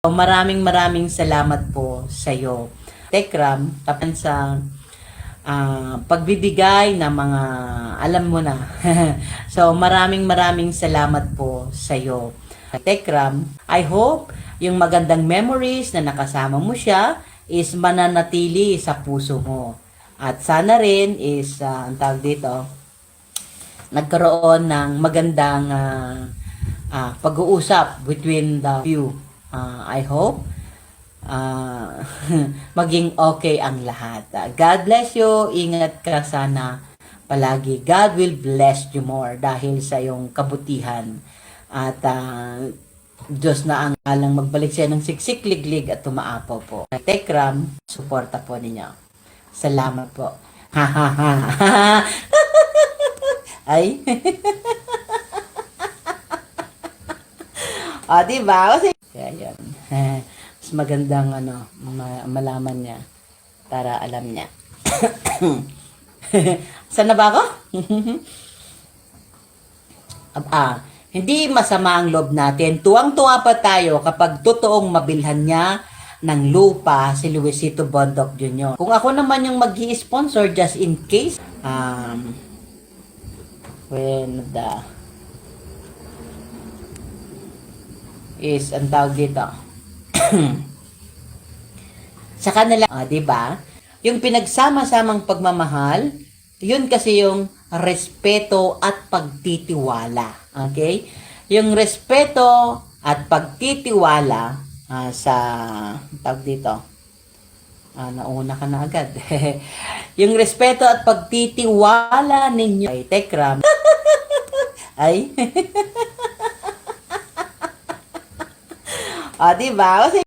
Maraming salamat po sa iyo, Tekram, tapos sa pagbibigay ng mga alam mo na. So maraming salamat po sa iyo, Tekram. I hope yung magandang memories na nakasama mo siya is mananatili sa puso mo. At sana rin is, ang tawag dito, nagkaroon ng magandang pag-uusap between the few. I hope maging okay ang lahat. God bless you. Ingat ka sana palagi. God will bless you more dahil sa iyong kabutihan. At Diyos na ang alang magbalik siya ng siksik, liglig at tumaapaw po. Tekram, suporta po ninyo. Salamat po. Ha ha ha. Ay. Diba? Kasi kaya yun. Mas magandang malaman niya para alam niya. Saan na ba ako? Hindi masama ang loob natin. Tuwang-tuwa pa tayo kapag totoong mabilhan niya ng lupa si Luisito Bondoc Jr. Kung ako naman yung mag-i-sponsor just in case, is ang tawag dito sa kanila, diba? Yung pinagsama-samang pagmamahal, yun kasi yung respeto at pagtitiwala. Okay? Yung respeto at pagtitiwala sa tawag dito. Nauna ka na agad. Yung respeto at pagtitiwala ninyo ay Tekram. Ay. Diba?